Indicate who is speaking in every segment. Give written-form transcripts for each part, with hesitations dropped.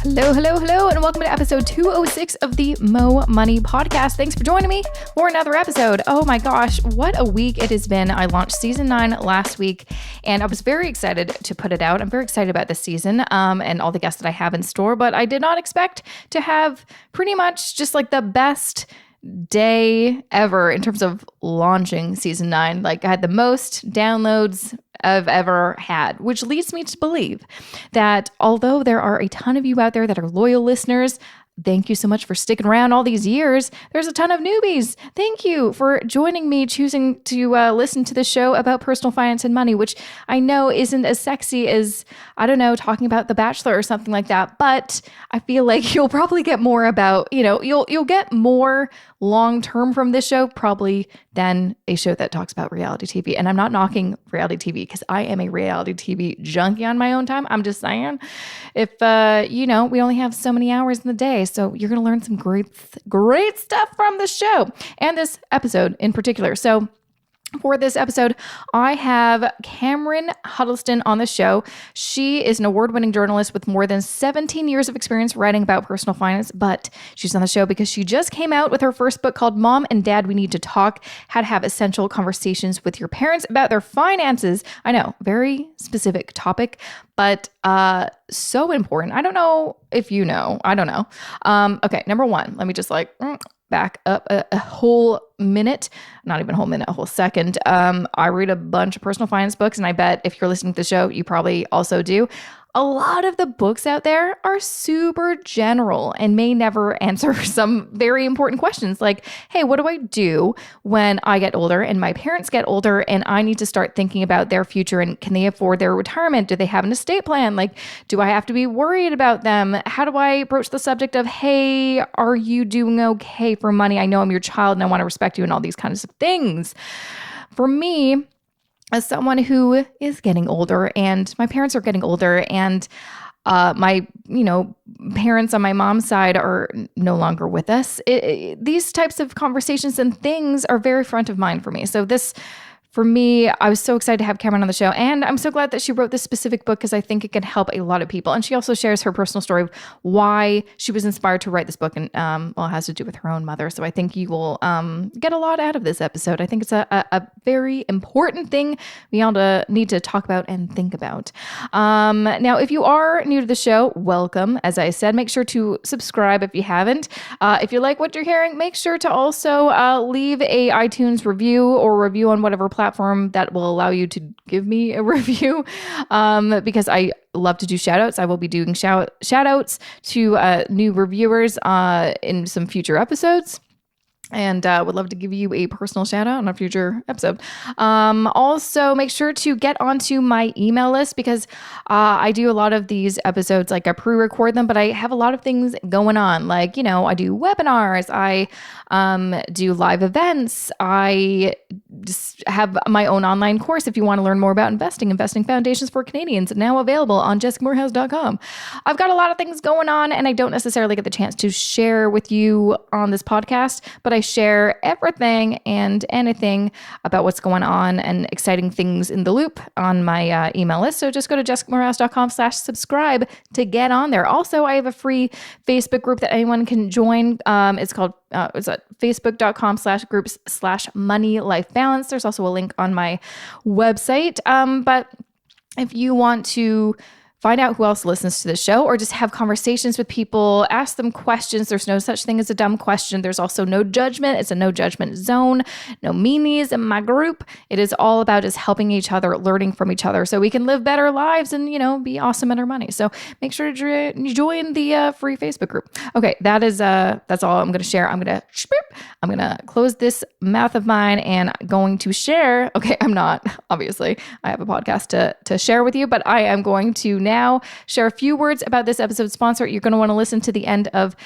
Speaker 1: Hello, hello, hello, and welcome to episode 206 of the Mo Money Podcast. Thanks for joining me for another episode. Oh my gosh, what a week it has been. I launched season 9 last week, and I was very excited to put it out. I'm very excited about this season and all the guests that I have in store, but I did not expect to have pretty much just like the best day ever in terms of launching season 9. Like I had the most downloads I've ever had, which leads me to believe that although there are a ton of you out there that are loyal listeners, thank you so much for sticking around all these years. There's a ton of newbies. Thank you for joining me, choosing to listen to the show about personal finance and money, which I know isn't as sexy as, I don't know, talking about The Bachelor or something like that. But I feel like you'll probably get more about, you'll get more long-term from this show probably than a show that talks about reality TV. And I'm not knocking reality TV because I am a reality TV junkie on my own time. I'm just saying, if, we only have so many hours in the day, so you're going to learn some great stuff from the show and this episode in particular. So for this episode, I have Cameron Huddleston on the show. She is an award-winning journalist with more than 17 years of experience writing about personal finance, but she's on the show because she just came out with her first book called Mom and Dad, We Need to Talk: How to Have Essential Conversations with Your Parents About Their Finances. I know, very specific topic, but so important. I don't know if you know. I don't know. Okay, number one, let me just back up a whole minute, not even a whole minute, a whole second. I read a bunch of personal finance books, and I bet if you're listening to the show, you probably also do. A lot of the books out there are super general and may never answer some very important questions like, hey, what do I do when I get older and my parents get older and I need to start thinking about their future and can they afford their retirement? Do they have an estate plan? Like, do I have to be worried about them? How do I broach the subject of, hey, are you doing okay for money? I know I'm your child and I want to respect you and all these kinds of things. For me, as someone who is getting older and my parents are getting older and my, parents on my mom's side are no longer with us, these types of conversations and things are very front of mind for me. So for me, I was so excited to have Cameron on the show, and I'm so glad that she wrote this specific book because I think it can help a lot of people. And she also shares her personal story of why she was inspired to write this book, and it has to do with her own mother. So I think you will get a lot out of this episode. I think it's a very important thing we all need to talk about and think about. Now, if you are new to the show, welcome. As I said, make sure to subscribe if you haven't. If you like what you're hearing, make sure to also leave a iTunes review or review on whatever platform that will allow you to give me a review, because I love to do shout outs. I will be doing shout outs to new reviewers in some future episodes. And would love to give you a personal shout out on a future episode. Also, make sure to get onto my email list because I do a lot of these episodes, like I pre-record them, but I have a lot of things going on. Like, I do webinars, I do live events, I just have my own online course if you want to learn more about investing foundations for Canadians, now available on jessicamorehouse.com. I've got a lot of things going on and I don't necessarily get the chance to share with you on this podcast, but I share everything and anything about what's going on and exciting things in the loop on my email list. So just go to jessicamorehouse.com/subscribe to get on there. Also, I have a free Facebook group that anyone can join. It's called it's at facebook.com/groups/money life balance. There's also a link on my website. But if you want to find out who else listens to the show or just have conversations with people, ask them questions. There's no such thing as a dumb question. There's also no judgment. It's a no judgment zone, no meanies in my group. It is all about just helping each other, learning from each other so we can live better lives and, be awesome at our money. So make sure to join the free Facebook group. Okay, that's all I'm going to share. I'm going to close this mouth of mine and going to share. Okay, I'm not, obviously. I have a podcast to share with you, but I am going to now share a few words about this episode's sponsor. You're going to want to listen to the end of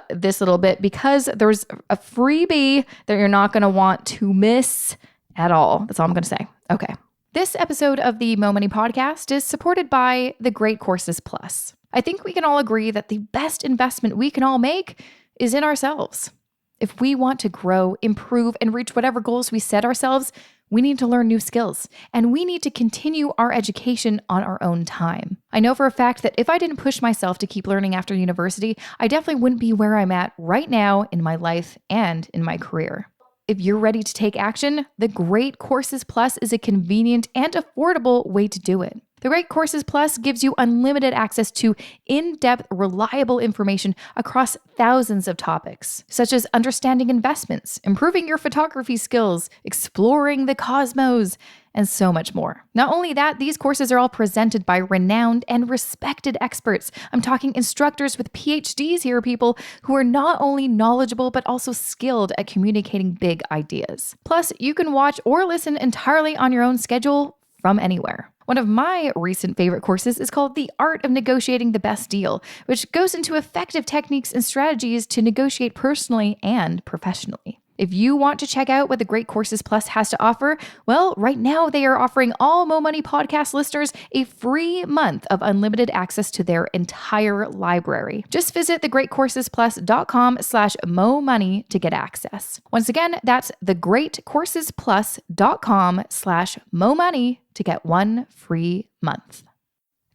Speaker 1: this little bit because there's a freebie that you're not going to want to miss at all. That's all I'm going to say. Okay. This episode of the Mo Money Podcast is supported by the Great Courses Plus. I think we can all agree that the best investment we can all make is in ourselves. If we want to grow, improve, and reach whatever goals we set ourselves, we need to learn new skills, and we need to continue our education on our own time. I know for a fact that if I didn't push myself to keep learning after university, I definitely wouldn't be where I'm at right now in my life and in my career. If you're ready to take action, the Great Courses Plus is a convenient and affordable way to do it. The Great Courses Plus gives you unlimited access to in-depth, reliable information across thousands of topics, such as understanding investments, improving your photography skills, exploring the cosmos, and so much more. Not only that, these courses are all presented by renowned and respected experts. I'm talking instructors with PhDs here, people who are not only knowledgeable, but also skilled at communicating big ideas. Plus, you can watch or listen entirely on your own schedule from anywhere. One of my recent favorite courses is called The Art of Negotiating the Best Deal, which goes into effective techniques and strategies to negotiate personally and professionally. If you want to check out what the Great Courses Plus has to offer, well, right now they are offering all Mo Money podcast listeners a free month of unlimited access to their entire library. Just visit thegreatcoursesplus.com/Mo Money to get access. Once again, that's thegreatcoursesplus.com/Mo Money to get one free month.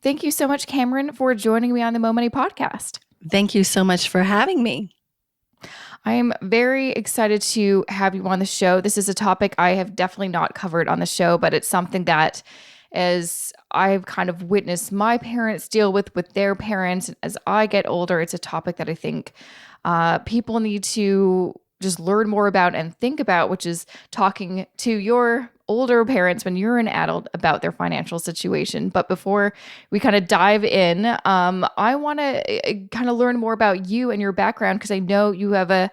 Speaker 1: Thank you so much, Cameron, for joining me on the Mo Money podcast.
Speaker 2: Thank you so much for having me.
Speaker 1: I am very excited to have you on the show. This is a topic I have definitely not covered on the show, but it's something that as I've kind of witnessed my parents deal with their parents. As I get older, it's a topic that I think people need to just learn more about and think about, which is talking to your older parents when you're an adult about their financial situation. But before we kind of dive in, I want to kind of learn more about you and your background, because I know you have a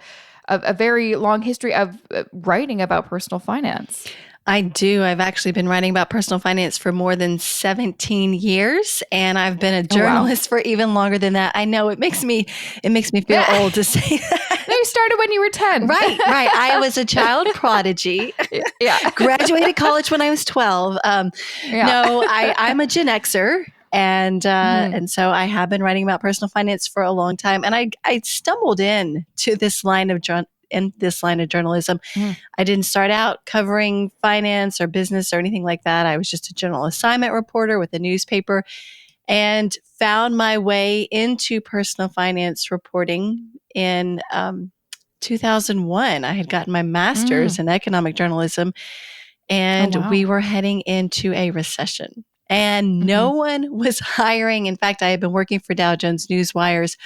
Speaker 1: very long history of writing about personal finance.
Speaker 2: I do. I've actually been writing about personal finance for more than 17 years, and I've been a journalist for even longer than that. I know it makes me feel old to say that.
Speaker 1: No, you started when you were 10.
Speaker 2: Right. I was a child prodigy.
Speaker 1: Yeah.
Speaker 2: Graduated college when I was 12. No, I'm a Gen Xer. And so I have been writing about personal finance for a long time. And I stumbled into this line of journalism. I didn't start out covering finance or business or anything like that. I was just a general assignment reporter with a newspaper, and found my way into personal finance reporting in 2001. I had gotten my master's in economic journalism, and we were heading into a recession. And no one was hiring. In fact, I had been working for Dow Jones Newswires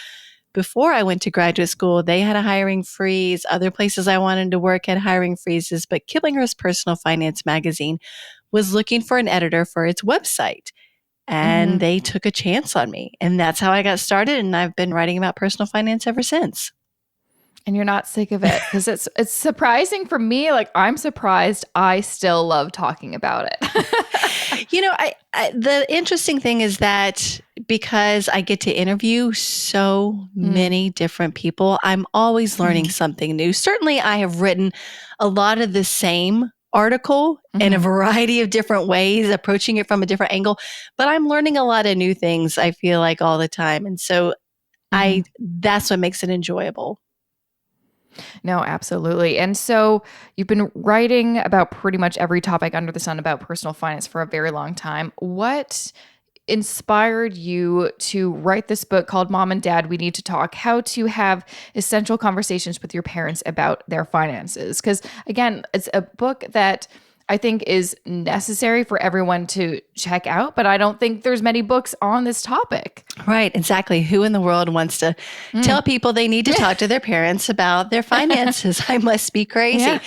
Speaker 2: before I went to graduate school. They had a hiring freeze. Other places I wanted to work had hiring freezes. But Kiblinger's Personal Finance magazine was looking for an editor for its website. And they took a chance on me. And that's how I got started. And I've been writing about personal finance ever since.
Speaker 1: And you're not sick of it, because it's surprising for me. Like, I'm surprised I still love talking about it.
Speaker 2: The interesting thing is that because I get to interview so many different people, I'm always learning something new. Certainly, I have written a lot of the same article in a variety of different ways, approaching it from a different angle, but I'm learning a lot of new things, I feel like, all the time. And so that's what makes it enjoyable.
Speaker 1: No, absolutely. And so you've been writing about pretty much every topic under the sun about personal finance for a very long time. What inspired you to write this book called Mom and Dad, We Need to Talk: How to Have Essential Conversations with Your Parents About Their Finances? Because again, it's a book that I think is necessary for everyone to check out, but I don't think there's many books on this topic.
Speaker 2: Right, exactly. Who in the world wants to tell people they need to talk to their parents about their finances? I must be crazy. Yeah.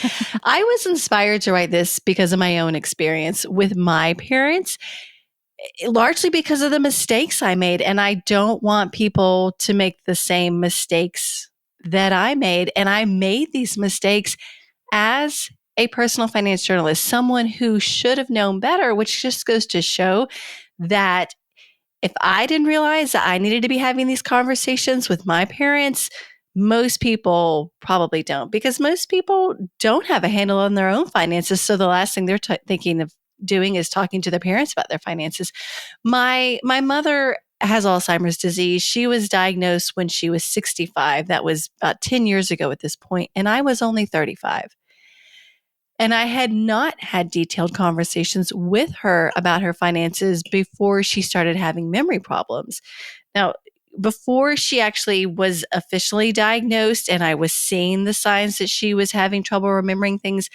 Speaker 2: I was inspired to write this because of my own experience with my parents, largely because of the mistakes I made. And I don't want people to make the same mistakes that I made. And I made these mistakes as a personal finance journalist, someone who should have known better, which just goes to show that if I didn't realize that I needed to be having these conversations with my parents, most people probably don't, because most people don't have a handle on their own finances. So the last thing they're thinking of doing is talking to their parents about their finances. My mother has Alzheimer's disease. She was diagnosed when she was 65. That was about 10 years ago at this point, and I was only 35. And I had not had detailed conversations with her about her finances before she started having memory problems. Now, before she actually was officially diagnosed and I was seeing the signs that she was having trouble remembering things,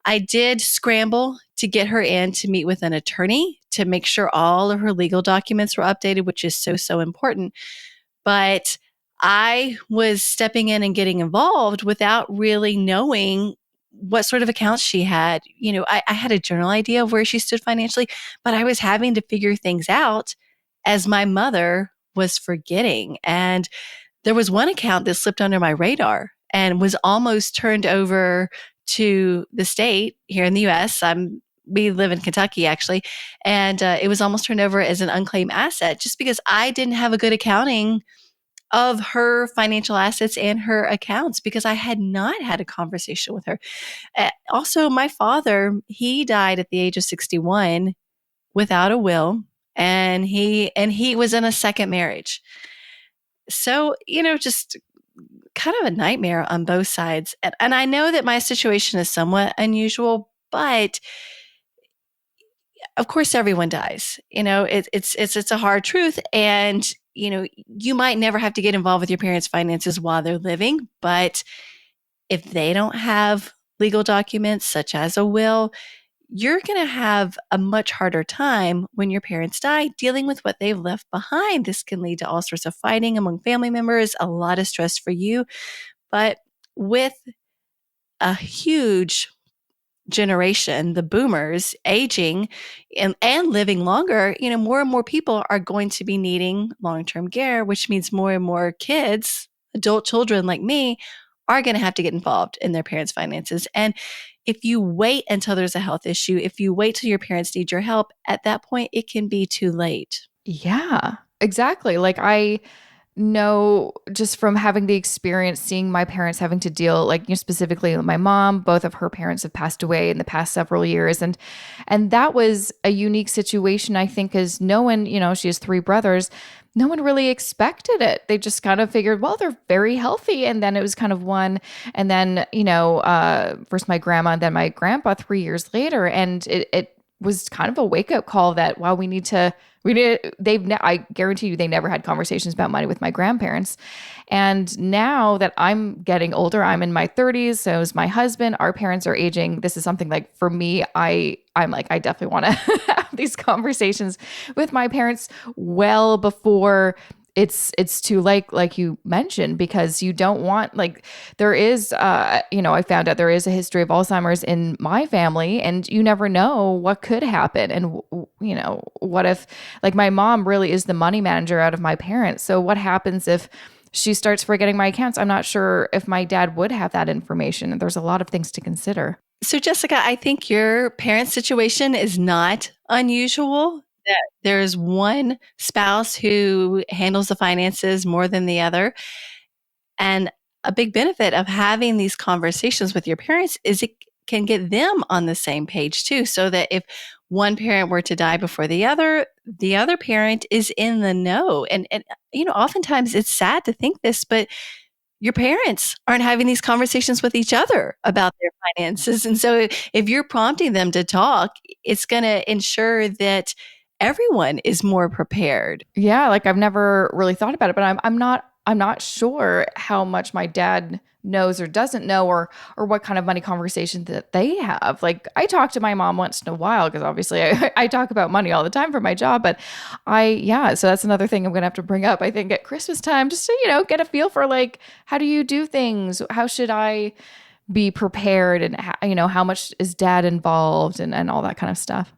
Speaker 2: I did scramble to get her in to meet with an attorney to make sure all of her legal documents were updated, which is so important. But I was stepping in and getting involved without really knowing what sort of accounts she had. I had a general idea of where she stood financially, but I was having to figure things out as my mother was forgetting. And there was one account that slipped under my radar and was almost turned over to the state here in the US. We live in Kentucky, actually. And it was almost turned over as an unclaimed asset just because I didn't have a good accounting of her financial assets and her accounts because I had not had a conversation with her. Also, my father, he died at the age of 61 without a will, and he was in a second marriage. So, just kind of a nightmare on both sides. And I know that my situation is somewhat unusual, but of course everyone dies. It's a hard truth. And, you might never have to get involved with your parents' finances while they're living, but if they don't have legal documents such as a will, you're going to have a much harder time when your parents die dealing with what they've left behind. This can lead to all sorts of fighting among family members, a lot of stress for you. But with a huge generation, the boomers, aging and living longer, more and more people are going to be needing long-term care, which means more and more kids, adult children like me, are going to have to get involved in their parents' finances. And if you wait until there's a health issue, if you wait till your parents need your help, at that point, it can be too late.
Speaker 1: Yeah, exactly. Like I know just from having the experience seeing my parents having to deal, like, specifically my mom, both of her parents have passed away in the past several years. And that was a unique situation, I think, as no one, she has 3 brothers. No one really expected it. They just kind of figured, well, they're very healthy. And then it was kind of one. And then, first my grandma and then my grandpa 3 years later. And it was kind of a wake up call that, wow, I guarantee you they never had conversations about money with my grandparents. And now that I'm getting older, I'm in my 30s. So is my husband, our parents are aging. This is something like for me, I'm like, I definitely want to have these conversations with my parents well before it's too late, like you mentioned, because you don't want, like, there is, I found out there is a history of Alzheimer's in my family, and you never know what could happen. And, what if, like, my mom really is the money manager out of my parents. So what happens if she starts forgetting my accounts? I'm not sure if my dad would have that information. And there's a lot of things to consider.
Speaker 2: So, Jessica, I think your parents' situation is not unusual. That there's one spouse who handles the finances more than the other. And a big benefit of having these conversations with your parents is it can get them on the same page too. So that if one parent were to die before the other parent is in the know. And oftentimes it's sad to think this, but your parents aren't having these conversations with each other about their finances. And so if you're prompting them to talk, it's going to ensure that everyone is more prepared.
Speaker 1: Yeah, like I've never really thought about it, but I'm not sure how much my dad knows or doesn't know, or what kind of money conversation that they have. Like I talk to my mom once in a while because obviously I talk about money all the time for my job, but so that's another thing I'm going to have to bring up, I think, at Christmas time, just to, get a feel for, like, how do you do things? How should I be prepared? And, how much is dad involved and all that kind of stuff.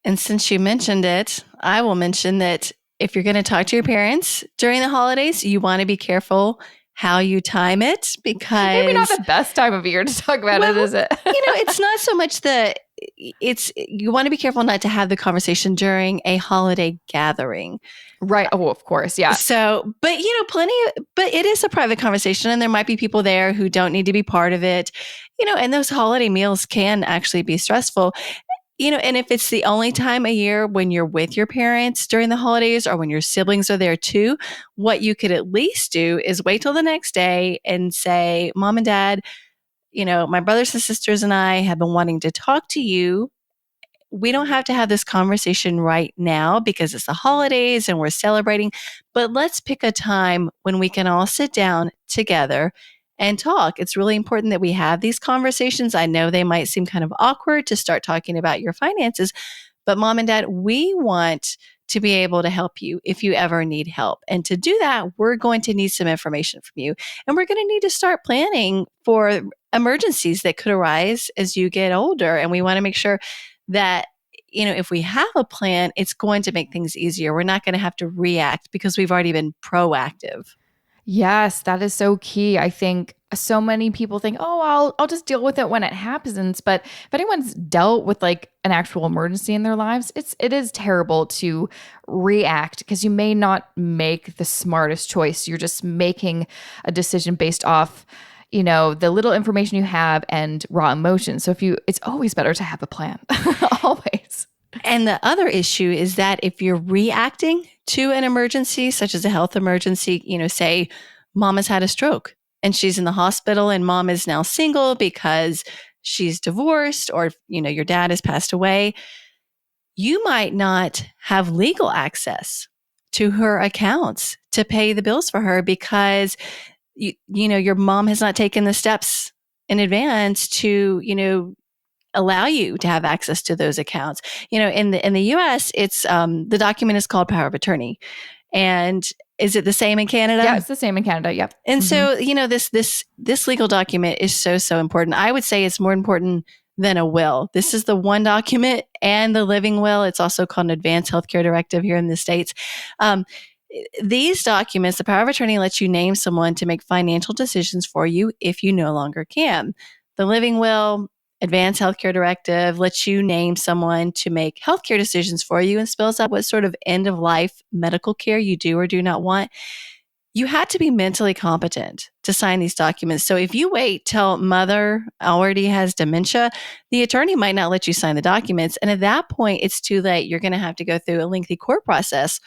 Speaker 2: And since you mentioned it, I will mention that if you're going to talk to your parents during the holidays, you want to be careful how you time it, because
Speaker 1: maybe not the best time of year to talk about it, is it?
Speaker 2: It's not so much you want to be careful not to have the conversation during a holiday gathering.
Speaker 1: Right. Oh, of course. Yeah.
Speaker 2: So, but but it is a private conversation, and there might be people there who don't need to be part of it, and those holiday meals can actually be stressful. And if it's the only time a year when you're with your parents during the holidays, or when your siblings are there too, what you could at least do is wait till the next day and say, Mom and Dad, my brothers and sisters and I have been wanting to talk to you. We don't have to have this conversation right now because it's the holidays and we're celebrating, but let's pick a time when we can all sit down together and talk. It's really important that we have these conversations. I know they might seem kind of awkward to start talking about your finances, but Mom and Dad, we want to be able to help you if you ever need help. And to do that, we're going to need some information from you. And we're going to need to start planning for emergencies that could arise as you get older. And we want to make sure that, if we have a plan, it's going to make things easier. We're not going to have to react because we've already been proactive.
Speaker 1: Yes, that is so key. I think so many people think, oh, I'll just deal with it when it happens. But if anyone's dealt with like an actual emergency in their lives, it is terrible to react because you may not make the smartest choice. You're just making a decision based off the little information you have and raw emotions. So it's always better to have a plan, always.
Speaker 2: And the other issue is that if you're reacting to an emergency, such as a health emergency, say mom has had a stroke and she's in the hospital and mom is now single because she's divorced or, your dad has passed away, you might not have legal access to her accounts to pay the bills for her because your mom has not taken the steps in advance to, allow you to have access to those accounts. In the US, it's the document is called power of attorney. And is it the same in Canada?
Speaker 1: Yeah, it's the same in Canada. Yep.
Speaker 2: And so, this legal document is so important. I would say it's more important than a will. This is the one document and the living will. It's also called an advanced healthcare directive here in the States. These documents, the power of attorney lets you name someone to make financial decisions for you if you no longer can. The living will, advanced healthcare directive, lets you name someone to make healthcare decisions for you and spells out what sort of end of life medical care you do or do not want. You had to be mentally competent to sign these documents. So if you wait till mother already has dementia, the attorney might not let you sign the documents. And at that point, it's too late. You're going to have to go through a lengthy court process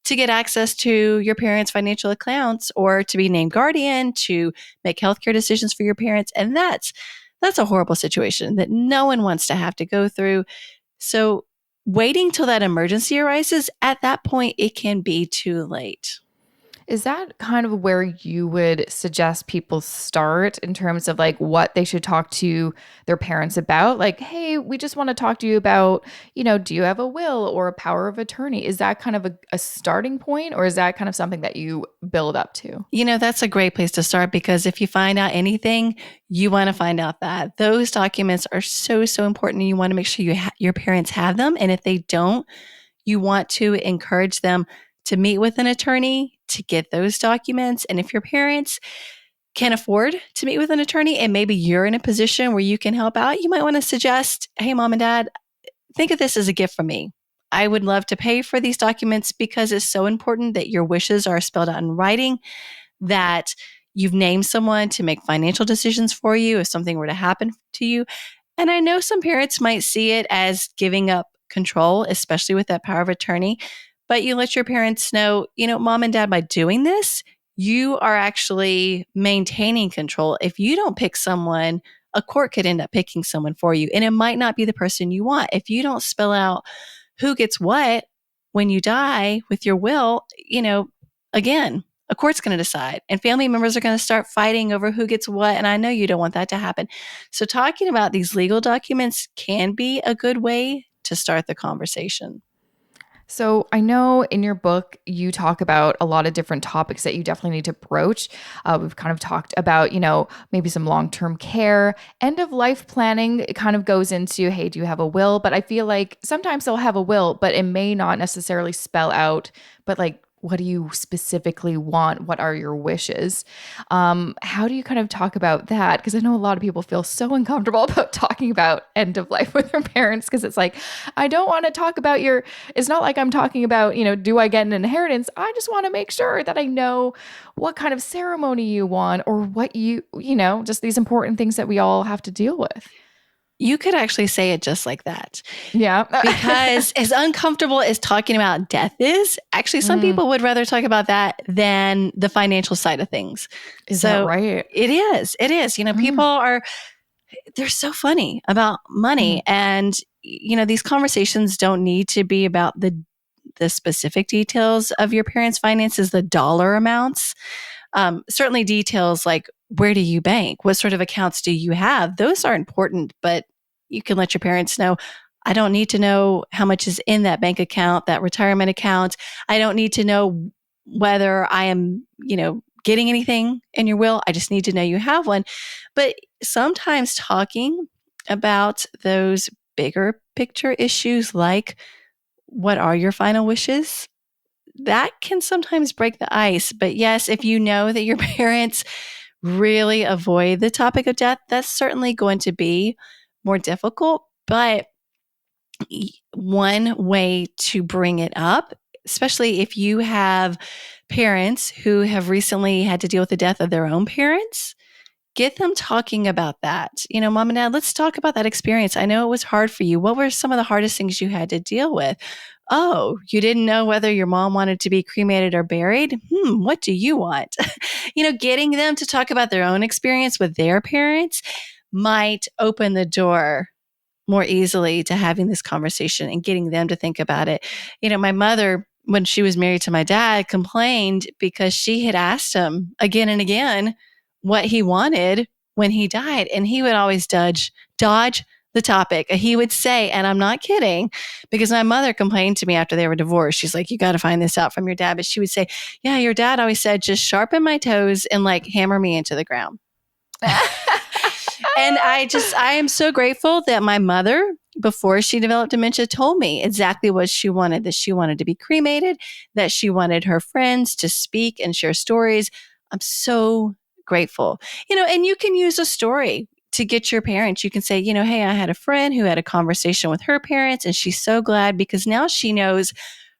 Speaker 2: to get access to your parents' financial accounts or to be named guardian, to make healthcare decisions for your parents. And that's a horrible situation that no one wants to have to go through. So waiting till that emergency arises, at that point, it can be too late.
Speaker 1: Is that kind of where you would suggest people start in terms of like what they should talk to their parents about? Like, hey, we just want to talk to you about, do you have a will or a power of attorney? Is that kind of a starting point, or is that kind of something that you build up to?
Speaker 2: That's a great place to start because if you find out anything, you want to find out that. Those documents are so important and you want to make sure your parents have them. And if they don't, you want to encourage them to meet with an attorney to get those documents. And if your parents can afford to meet with an attorney and maybe you're in a position where you can help out, you might want to suggest, hey, mom and dad, think of this as a gift from me. I would love to pay for these documents because it's so important that your wishes are spelled out in writing, that you've named someone to make financial decisions for you if something were to happen to you. And I know some parents might see it as giving up control, especially with that power of attorney. But you let your parents know, mom and dad, by doing this, you are actually maintaining control. If you don't pick someone, a court could end up picking someone for you. And it might not be the person you want. If you don't spell out who gets what when you die with your will, again, a court's going to decide. And family members are going to start fighting over who gets what. And I know you don't want that to happen. So talking about these legal documents can be a good way to start the conversation.
Speaker 1: So I know in your book, you talk about a lot of different topics that you definitely need to broach. We've kind of talked about, maybe some long-term care, end of life planning. It kind of goes into, hey, do you have a will? But I feel like sometimes they'll have a will, but it may not necessarily spell out, but like, what do you specifically want? What are your wishes? How do you kind of talk about that? Because I know a lot of people feel so uncomfortable about talking about end of life with their parents because it's like, I don't want to talk about it's not like I'm talking about, do I get an inheritance? I just want to make sure that I know what kind of ceremony you want or what just these important things that we all have to deal with.
Speaker 2: You could actually say it just like that.
Speaker 1: Yeah.
Speaker 2: Because as uncomfortable as talking about death is, actually some people would rather talk about that than the financial side of things.
Speaker 1: Is that right?
Speaker 2: It is. It is. People they're so funny about money. And, these conversations don't need to be about the specific details of your parents' finances, the dollar amounts. Certainly details like, where do you bank? What sort of accounts do you have? Those are important, but you can let your parents know, I don't need to know how much is in that bank account, that retirement account. I don't need to know whether I am, getting anything in your will. I just need to know you have one. But sometimes talking about those bigger picture issues, like what are your final wishes? That can sometimes break the ice. But yes, if you know that your parents really avoid the topic of death, that's certainly going to be more difficult. But one way to bring it up, especially if you have parents who have recently had to deal with the death of their own parents, get them talking about that. Mom and Dad, let's talk about that experience. I know it was hard for you. What were some of the hardest things you had to deal with? Oh, you didn't know whether your mom wanted to be cremated or buried? What do you want? Getting them to talk about their own experience with their parents might open the door more easily to having this conversation and getting them to think about it. My mother, when she was married to my dad, complained because she had asked him again and again what he wanted when he died. And he would always dodge the topic. He would say, and I'm not kidding, because my mother complained to me after they were divorced. She's like, you got to find this out from your dad. But she would say, yeah, your dad always said, just sharpen my toes and hammer me into the ground. And I am so grateful that my mother, before she developed dementia, told me exactly what she wanted, that she wanted to be cremated, that she wanted her friends to speak and share stories. I'm so grateful. And you can use a story to get your parents. You can say, hey, I had a friend who had a conversation with her parents and she's so glad because now she knows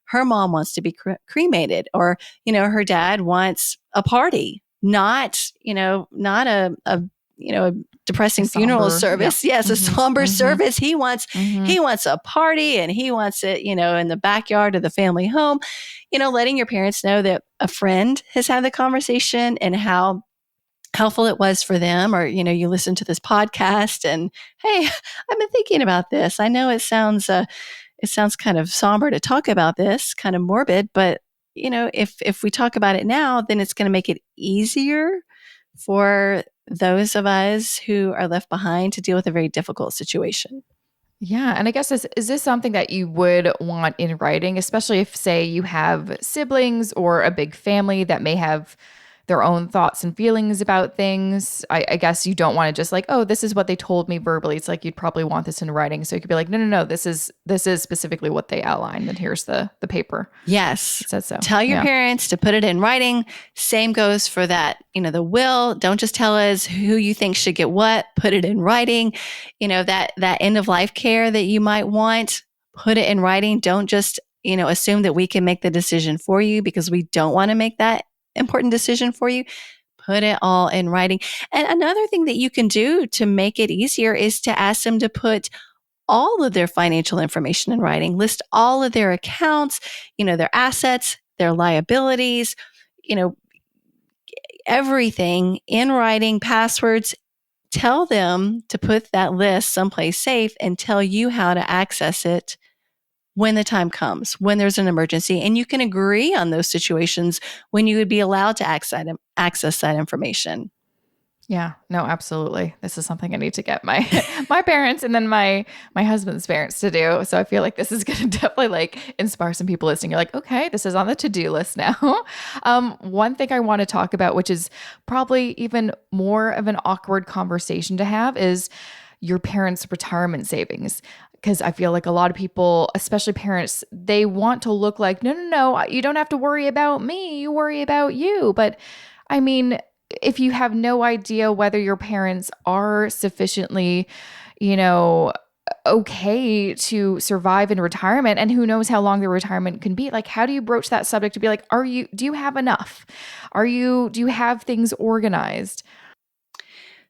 Speaker 2: her mom wants to be cremated, or, her dad wants a party, not a depressing funeral service. Yeah. Yes, a somber service. He wants a party, and he wants it, in the backyard of the family home. Letting your parents know that a friend has had the conversation and how helpful it was for them, or you listen to this podcast and, hey, I've been thinking about this. I know it sounds kind of somber to talk about this, kind of morbid, but if we talk about it now, then it's going to make it easier for those of us who are left behind to deal with a very difficult situation.
Speaker 1: Yeah. And I guess is this something that you would want in writing, especially if, say, you have siblings or a big family that may have their own thoughts and feelings about things? I guess you don't want to just this is what they told me verbally. It's you'd probably want this in writing. So you could be like, no, this is specifically what they outlined. And here's the paper.
Speaker 2: Yes.
Speaker 1: It says so.
Speaker 2: Tell your parents to put it in writing. Same goes for that, the will. Don't just tell us who you think should get what, put it in writing. That end of life care that you might want, put it in writing. Don't just, assume that we can make the decision for you, because we don't want to make that important decision for you. Put it all in writing. And another thing that you can do to make it easier is to ask them to put all of their financial information in writing. List all of their accounts, their assets, their liabilities, everything in writing, passwords. Tell them to put that list someplace safe and tell you how to access it when the time comes, when there's an emergency. And you can agree on those situations when you would be allowed to access that information.
Speaker 1: Yeah, no, absolutely. This is something I need to get my my parents and then my husband's parents to do. So I feel like this is going to definitely inspire some people listening. You're like, okay, this is on the to-do list now. One thing I want to talk about, which is probably even more of an awkward conversation to have, is your parents' retirement savings. Because I feel like a lot of people, especially parents, they want to look like, no, you don't have to worry about me. You worry about you. But I mean, if you have no idea whether your parents are sufficiently, okay to survive in retirement, and who knows how long their retirement can be, how do you broach that subject to be like, do you have enough? Do you have things organized?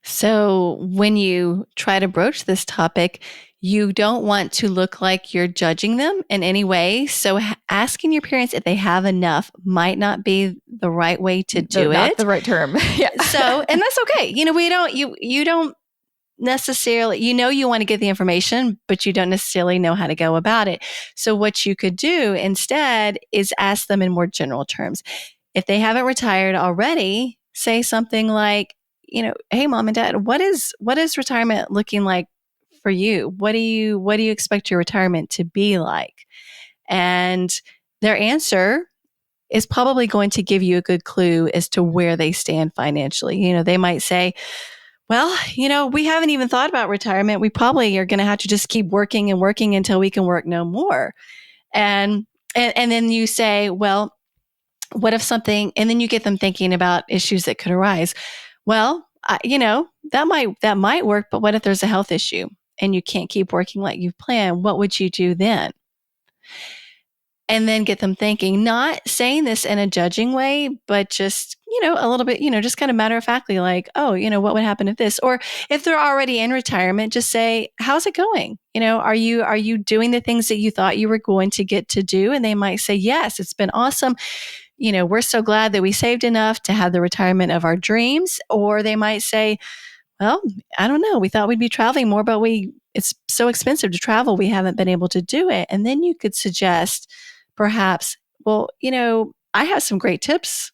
Speaker 2: So when you try to broach this topic, you don't want to look like you're judging them in any way. So asking your parents if they have enough might not be the right way to do it.
Speaker 1: Not the right term. Yeah.
Speaker 2: So, and that's okay. You don't necessarily, you want to get the information, but you don't necessarily know how to go about it. So what you could do instead is ask them in more general terms. If they haven't retired already, say something like, hey, mom and dad, what is retirement looking like for you? What do you expect your retirement to be like? And their answer is probably going to give you a good clue as to where they stand financially. They might say, well, we haven't even thought about retirement. We probably are going to have to just keep working and working until we can work no more. And then you say, well, what if something, and then you get them thinking about issues that could arise. Well, that might work, but what if there's a health issue and you can't keep working like you've planned? What would you do then? And then get them thinking, not saying this in a judging way, but just, a little bit, just kind of matter of factly, like, oh, what would happen if this? Or if they're already in retirement, just say, how's it going? Are you doing the things that you thought you were going to get to do? And they might say, yes, it's been awesome. We're so glad that we saved enough to have the retirement of our dreams. Or they might say, well, I don't know. We thought we'd be traveling more, but it's so expensive to travel. We haven't been able to do it. And then you could suggest perhaps, well, I have some great tips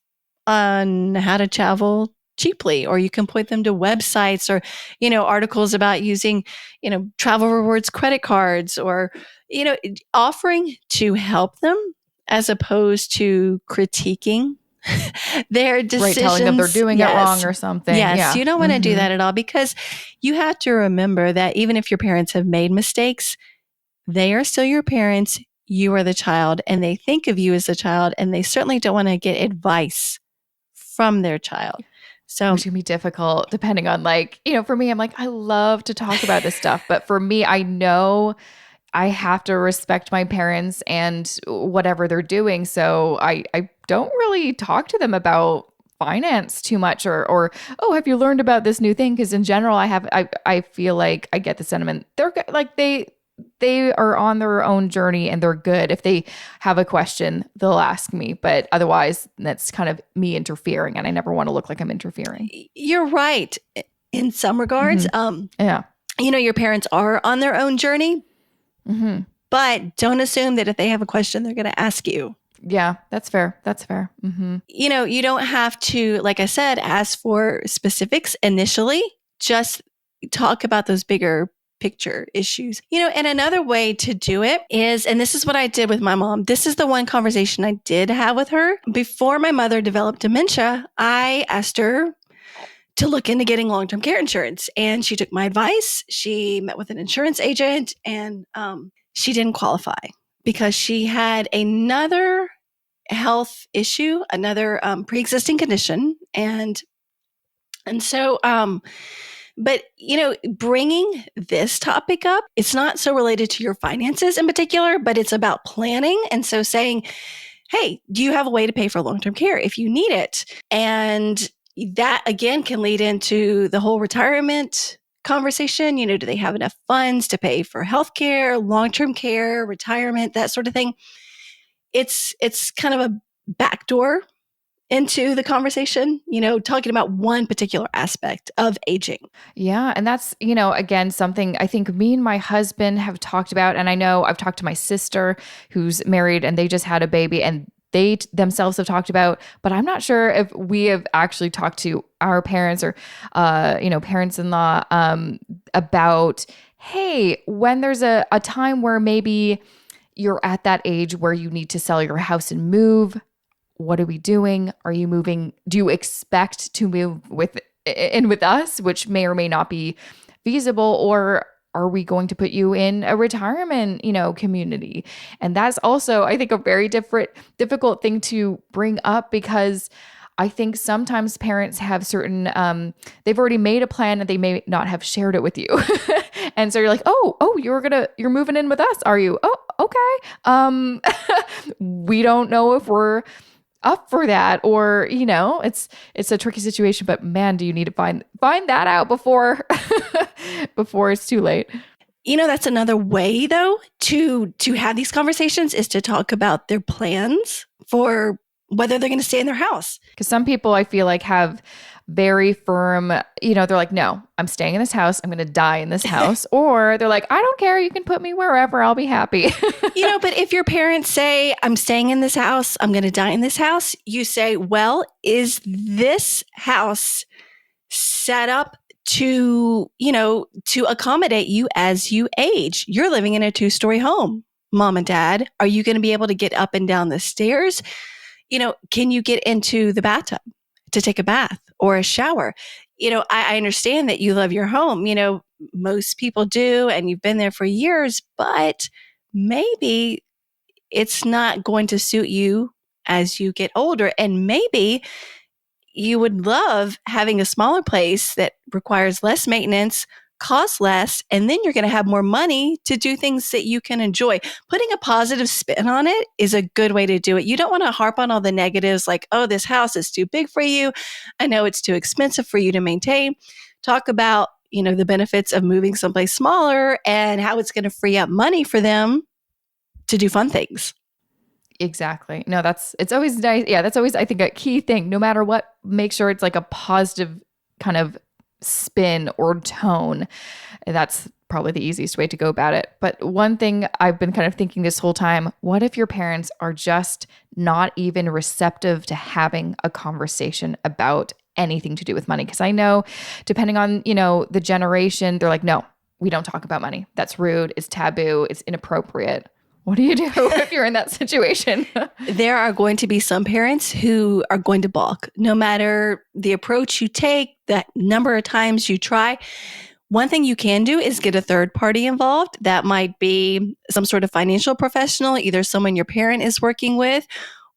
Speaker 2: on how to travel cheaply, or you can point them to websites or, articles about using, travel rewards credit cards, or, offering to help them as opposed to critiquing their decisions.
Speaker 1: Right, telling them they're doing it wrong or something.
Speaker 2: Yes,
Speaker 1: yeah.
Speaker 2: You don't want to do that at all, because you have to remember that even if your parents have made mistakes, they are still your parents. You are the child, and they think of you as the child, and they certainly don't want to get advice from their child. So
Speaker 1: which can be difficult depending on, for me, I'm like, I love to talk about this stuff, but for me, I know I have to respect my parents and whatever they're doing. So I don't really talk to them about finance too much, or oh, have you learned about this new thing? Because in general, I feel like I get the sentiment they're like they are on their own journey and they're good. If they have a question, they'll ask me, but otherwise that's kind of me interfering, and I never want to look like I'm interfering.
Speaker 2: You're right in some regards.
Speaker 1: Yeah.
Speaker 2: Your parents are on their own journey,
Speaker 1: mm-hmm.
Speaker 2: but don't assume that if they have a question, they're going to ask you.
Speaker 1: Yeah, that's fair. That's fair. Mm-hmm.
Speaker 2: You don't have to, like I said, ask for specifics initially. Just talk about those bigger picture issues. And another way to do it is, and this is what I did with my mom. This is the one conversation I did have with her. Before my mother developed dementia, I asked her to look into getting long-term care insurance. And she took my advice. She met with an insurance agent, and she didn't qualify because she had another health issue, another pre-existing condition. And so, but, bringing this topic up, it's not so related to your finances in particular, but it's about planning. And so saying, hey, do you have a way to pay for long-term care if you need it? And that, again, can lead into the whole retirement conversation. Do they have enough funds to pay for healthcare, long-term care, retirement, that sort of thing? It's kind of a backdoor into the conversation, talking about one particular aspect of aging.
Speaker 1: Yeah. And that's, again, something I think me and my husband have talked about. And I know I've talked to my sister who's married and they just had a baby, and they themselves have talked about, but I'm not sure if we have actually talked to our parents or, parents-in-law about, hey, when there's a time where maybe you're at that age where you need to sell your house and move, what are we doing? Are you moving? Do you expect to move with us, which may or may not be feasible, or are we going to put you in a retirement, community? And that's also, I think, a very difficult thing to bring up, because I think sometimes parents have certain, they've already made a plan and they may not have shared it with you. And so you're like, oh, you're moving in with us, are you? Oh, okay. We don't know if we're up for that, or, it's a tricky situation, but man, do you need to find that out before, before it's too late.
Speaker 2: That's another way though to have these conversations is to talk about their plans for whether they're going to stay in their house.
Speaker 1: Because some people I feel like have very firm, they're like, no, I'm staying in this house. I'm going to die in this house. Or they're like, I don't care. You can put me wherever. I'll be happy.
Speaker 2: But if your parents say, I'm staying in this house, I'm going to die in this house, you say, well, is this house set up to accommodate you as you age? You're living in a 2-story home, mom and dad. Are you going to be able to get up and down the stairs? Can you get into the bathtub to take a bath or a shower? I understand that you love your home. Most people do, and you've been there for years, but maybe it's not going to suit you as you get older. And maybe you would love having a smaller place that requires less maintenance, costs less, and then you're going to have more money to do things that you can enjoy. Putting a positive spin on it is a good way to do it. You don't want to harp on all the negatives like, oh, this house is too big for you. I know it's too expensive for you to maintain. Talk about, the benefits of moving someplace smaller and how it's going to free up money for them to do fun things.
Speaker 1: Exactly. No, it's always nice. Yeah, that's always, I think, a key thing. No matter what, make sure it's like a positive kind of spin or tone. That's probably the easiest way to go about it. But one thing I've been kind of thinking this whole time, what if your parents are just not even receptive to having a conversation about anything to do with money? Because I know depending on, the generation, they're like, no, we don't talk about money. That's rude. It's taboo. It's inappropriate. What do you do if you're in that situation?
Speaker 2: There are going to be some parents who are going to balk, no matter the approach you take, the number of times you try. One thing you can do is get a third party involved. That might be some sort of financial professional, either someone your parent is working with,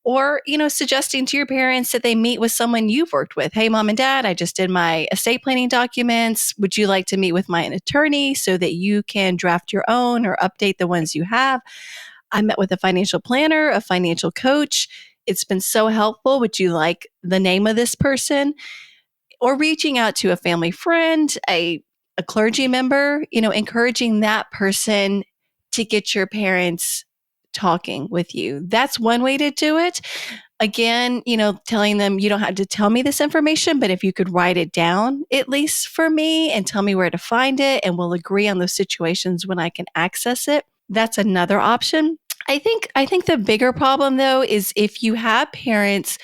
Speaker 2: or, suggesting to your parents that they meet with someone you've worked with. Hey, mom and dad, I just did my estate planning documents. Would you like to meet with my attorney so that you can draft your own or update the ones you have? I met with a financial planner, a financial coach. It's been so helpful. Would you like the name of this person? Or reaching out to a family friend, a clergy member, encouraging that person to get your parents talking with you. That's one way to do it. Again, telling them you don't have to tell me this information, but if you could write it down, at least for me, and tell me where to find it, and we'll agree on those situations when I can access it. That's another option. I think the bigger problem though is if you have parents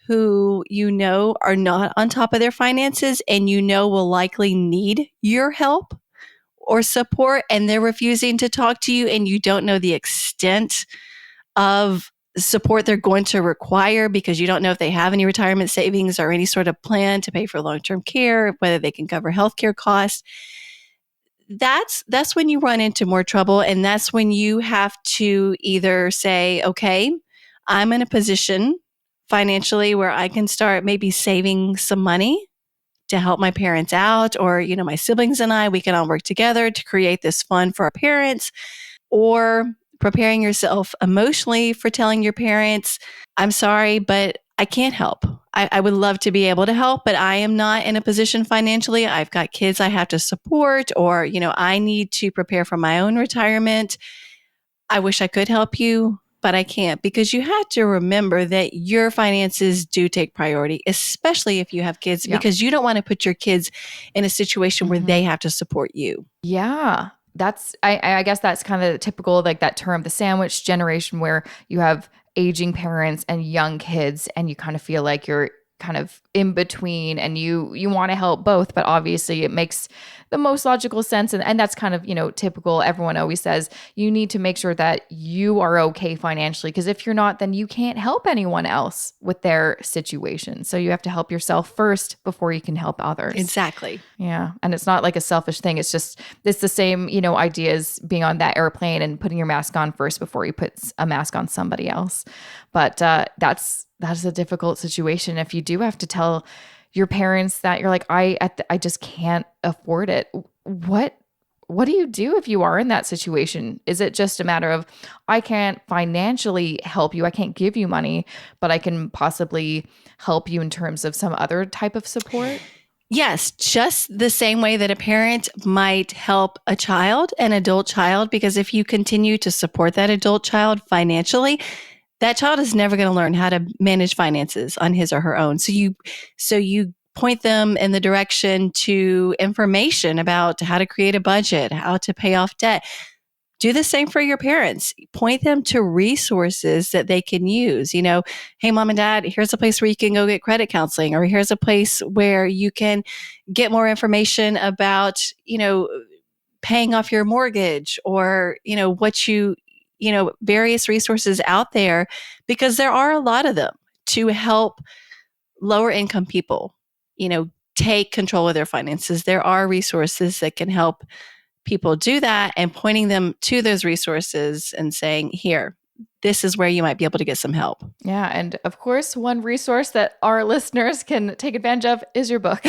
Speaker 2: who are not on top of their finances and will likely need your help or support, and they're refusing to talk to you, and you don't know the extent of support they're going to require because you don't know if they have any retirement savings or any sort of plan to pay for long-term care, whether they can cover healthcare costs. That's when you run into more trouble. And that's when you have to either say, okay, I'm in a position financially where I can start maybe saving some money to help my parents out, or, my siblings and we can all work together to create this fund for our parents, or preparing yourself emotionally for telling your parents, I'm sorry, but I can't help. I would love to be able to help, but I am not in a position financially. I've got kids I have to support, or, I need to prepare for my own retirement. I wish I could help you, but I can't, because you have to remember that your finances do take priority, especially if you have kids, because you don't want to put your kids in a situation where they have to support you.
Speaker 1: Yeah. I guess that's kind of the typical, like that term, the sandwich generation, where you have aging parents and young kids, and you kind of feel like you're kind of in between, and you want to help both, but obviously it makes the most logical sense. And that's kind of, typical. Everyone always says you need to make sure that you are okay financially, because if you're not, then you can't help anyone else with their situation. So you have to help yourself first before you can help others.
Speaker 2: Exactly.
Speaker 1: Yeah. And it's not like a selfish thing. It's the same, idea as being on that airplane and putting your mask on first before you put a mask on somebody else. But that's a difficult situation if you do have to tell your parents that you're like, I just can't afford it. What what do you do if you are in that situation? Is it just a matter of, I can't financially help you, I can't give you money, but I can possibly help you in terms of some other type of support?
Speaker 2: Yes, just the same way that a parent might help a child, an adult child, because if you continue to support that adult child financially, that child is never going to learn how to manage finances on his or her own. So you point them in the direction to information about how to create a budget, how to pay off debt. Do the same for your parents. Point them to resources that they can use. Hey, mom and dad, here's a place where you can go get credit counseling, or here's a place where you can get more information about, paying off your mortgage, or, various resources out there, because there are a lot of them to help lower income people, take control of their finances. There are resources that can help people do that, and pointing them to those resources and saying, here, this is where you might be able to get some help.
Speaker 1: Yeah. And of course, one resource that our listeners can take advantage of is your book.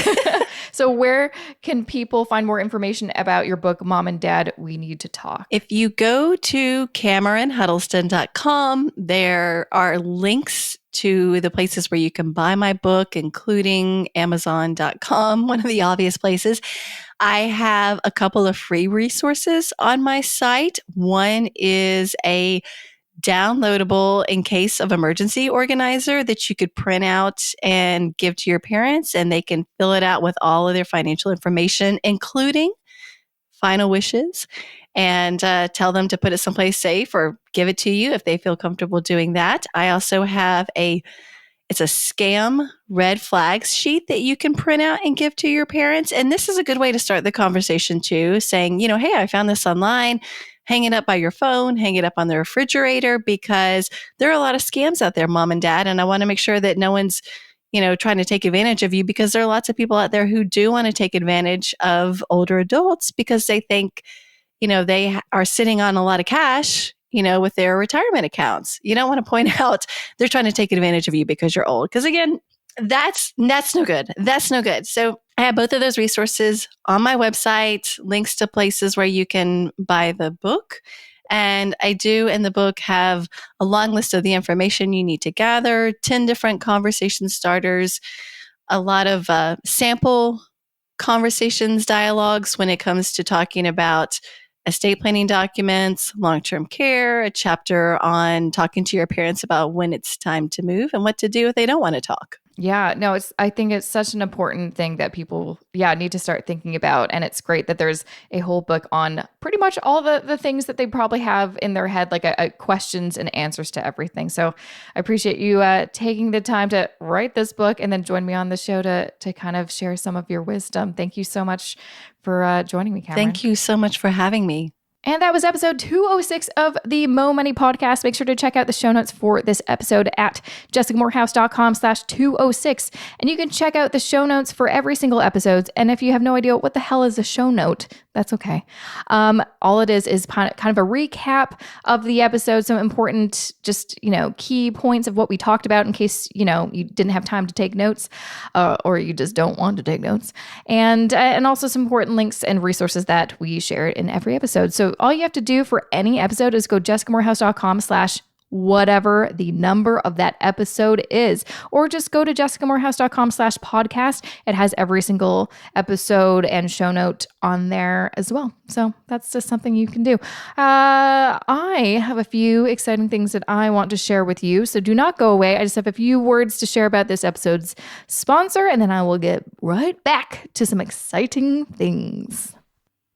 Speaker 1: So where can people find more information about your book, Mom and Dad, We Need to Talk?
Speaker 2: If you go to CameronHuddleston.com, there are links to the places where you can buy my book, including Amazon.com, one of the obvious places. I have a couple of free resources on my site. One is a downloadable in case of emergency organizer that you could print out and give to your parents, and they can fill it out with all of their financial information, including final wishes, and tell them to put it someplace safe or give it to you if they feel comfortable doing that. I also have it's a scam red flags sheet that you can print out and give to your parents. And this is a good way to start the conversation too, saying, hey, I found this online. Hang it up by your phone, hang it up on the refrigerator, because there are a lot of scams out there, mom and dad. And I want to make sure that no one's, trying to take advantage of you, because there are lots of people out there who do want to take advantage of older adults because they think, they are sitting on a lot of cash, with their retirement accounts. You don't want to point out they're trying to take advantage of you because you're old. Because again, that's no good. That's no good. So I have both of those resources on my website, links to places where you can buy the book. And I do in the book have a long list of the information you need to gather, 10 different conversation starters, a lot of sample conversations, dialogues when it comes to talking about estate planning documents, long-term care, a chapter on talking to your parents about when it's time to move and what to do if they don't want to talk.
Speaker 1: Yeah, no, I think it's such an important thing that people, need to start thinking about. And it's great that there's a whole book on pretty much all the things that they probably have in their head, like questions and answers to everything. So I appreciate you taking the time to write this book and then join me on the show to kind of share some of your wisdom. Thank you so much for joining me, Cameron.
Speaker 2: Thank you so much for having me.
Speaker 1: And that was episode 206 of the Mo Money Podcast. Make sure to check out the show notes for this episode at jessicamorehouse.com/206. And you can check out the show notes for every single episode. And if you have no idea what the hell is a show note, that's okay. All it is kind of a recap of the episode, some important, just, key points of what we talked about in case, you didn't have time to take notes or you just don't want to take notes. And also some important links and resources that we share in every episode. So all you have to do for any episode is go jessicamorehouse.com/whatever the number of that episode is, or just go to jessicamorehouse.com/podcast. It has every single episode and show note on there as well. So that's just something you can do. I have a few exciting things that I want to share with you, so do not go away. I just have a few words to share about this episode's sponsor, and then I will get right back to some exciting things.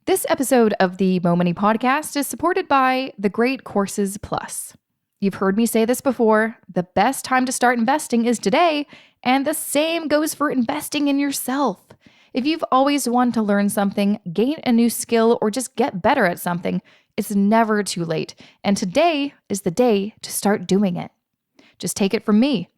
Speaker 1: This episode of the Mo Money Podcast is supported by the Great Courses Plus. You've heard me say this before, the best time to start investing is today, and the same goes for investing in yourself. If you've always wanted to learn something, gain a new skill, or just get better at something, it's never too late, and today is the day to start doing it. Just take it from me.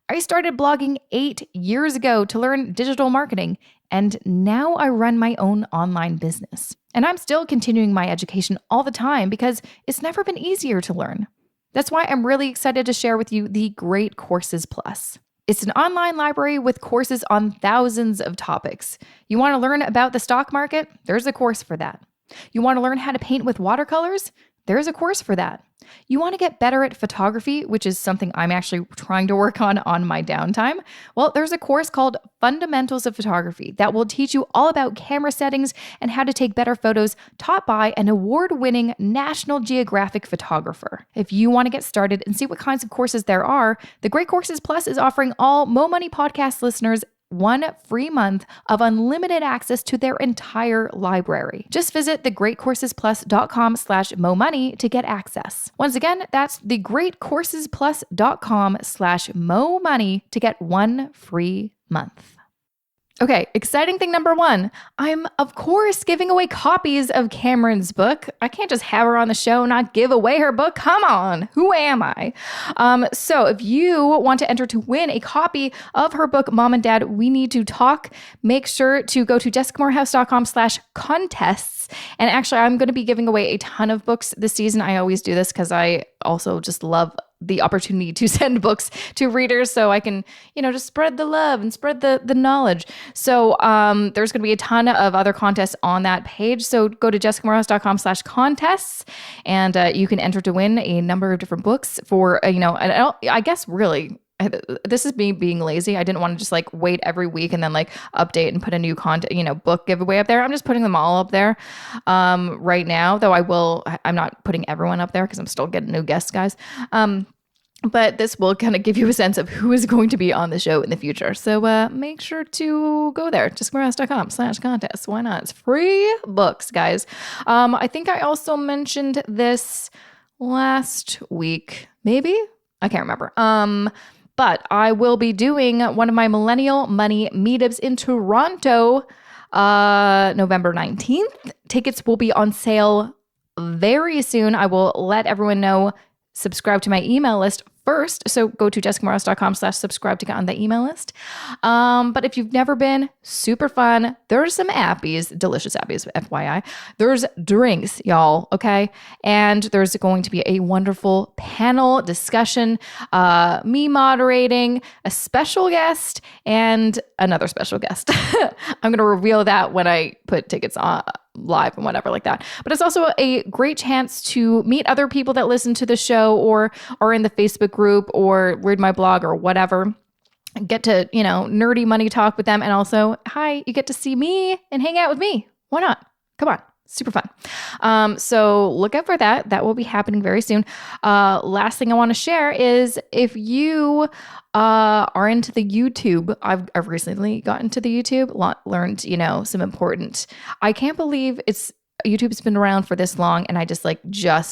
Speaker 1: I started blogging 8 years ago to learn digital marketing, and now I run my own online business. And I'm still continuing my education all the time because it's never been easier to learn. That's why I'm really excited to share with you the Great Courses Plus. It's an online library with courses on thousands of topics. You want to learn about the stock market? There's a course for that. You want to learn how to paint with watercolors? There's a course for that. You want to get better at photography, which is something I'm actually trying to work on my downtime? Well, there's a course called Fundamentals of Photography that will teach you all about camera settings and how to take better photos, taught by an award-winning National Geographic photographer. If you want to get started and see what kinds of courses there are, the Great Courses Plus is offering all Mo Money podcast listeners 1 free month of unlimited access to their entire library. Just visit thegreatcoursesplus.com/momoney to get access. Once again, that's thegreatcoursesplus.com/momoney to get 1 free month. Okay, exciting thing number 1. I'm, of course, giving away copies of Cameron's book. I can't just have her on the show and not give away her book. Come on, who am I? So if you want to enter to win a copy of her book, Mom and Dad, We Need to Talk, make sure to go to jessicamorehouse.com/contests. And actually, I'm going to be giving away a ton of books this season. I always do this because I also just love the opportunity to send books to readers so I can, just spread the love and spread the knowledge. So there's going to be a ton of other contests on that page. So go to jessicamorehouse.com/contests and you can enter to win a number of different books for, I guess really, this is me being lazy. I didn't want to just wait every week and then update and put a new book giveaway up there. I'm just putting them all up there right now, though I'm not putting everyone up there because I'm still getting new guests, guys. But this will kind of give you a sense of who is going to be on the show in the future. So make sure to go there, jessicamorehouse.com/contests. Why not? It's free books, guys. I think I also mentioned this last week, maybe? I can't remember. But I will be doing one of my Millennial Money meetups in Toronto, November 19th. Tickets will be on sale very soon. I will let everyone know. Subscribe to my email list first. So go to jessicamorehouse.com/subscribe to get on the email list. But if you've never been, super fun. There's some appies, delicious appies, FYI. There's drinks, y'all, okay? And there's going to be a wonderful panel discussion, me moderating, a special guest, and another special guest. I'm going to reveal that when I put tickets on live and whatever like that. But it's also a great chance to meet other people that listen to the show or are in the Facebook group or read my blog or whatever. Get to, nerdy money talk with them. And also, you get to see me and hang out with me. Why not? Come on. Super fun. So look out for that. That will be happening very soon. Last thing I want to share is if you are into the YouTube, I've recently gotten to the YouTube, learned, some important, I can't believe YouTube's been around for this long and I just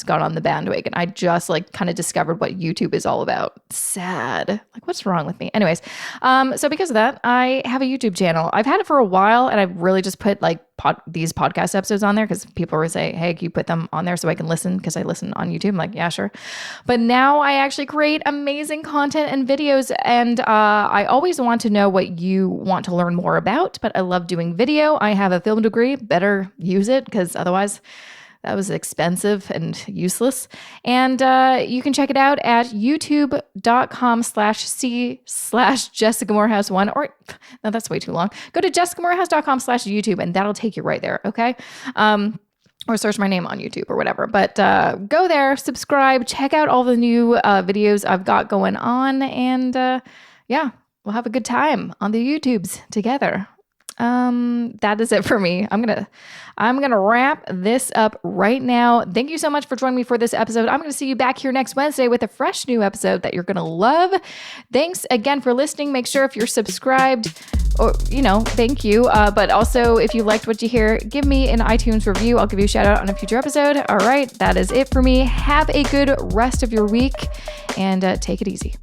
Speaker 1: got on the bandwagon. I just kind of discovered what YouTube is all about. Sad. What's wrong with me? Anyways, so because of that, I have a YouTube channel. I've had it for a while and I've really just put these podcast episodes on there because people were saying, hey, can you put them on there so I can listen? Because I listen on YouTube. I'm like, yeah, sure. But now I actually create amazing content and videos. And I always want to know what you want to learn more about, but I love doing video. I have a film degree, better use it because otherwise that was expensive and useless. And you can check it out at youtube.com/c/JessicaMorehouse1 or no, that's way too long. Go to jessicamorehouse.com/YouTube and that'll take you right there. Okay. Or search my name on YouTube or whatever. But go there, subscribe, check out all the new videos I've got going on. And we'll have a good time on the YouTubes together. That is it for me. I'm gonna wrap this up right now. Thank you so much for joining me for this episode. I'm gonna see you back here next Wednesday with a fresh new episode that you're gonna love. Thanks again for listening. Make sure if you're subscribed, or thank you. But also if you liked what you hear, give me an iTunes review. I'll give you a shout out on a future episode. All right, that is it for me. Have a good rest of your week and take it easy.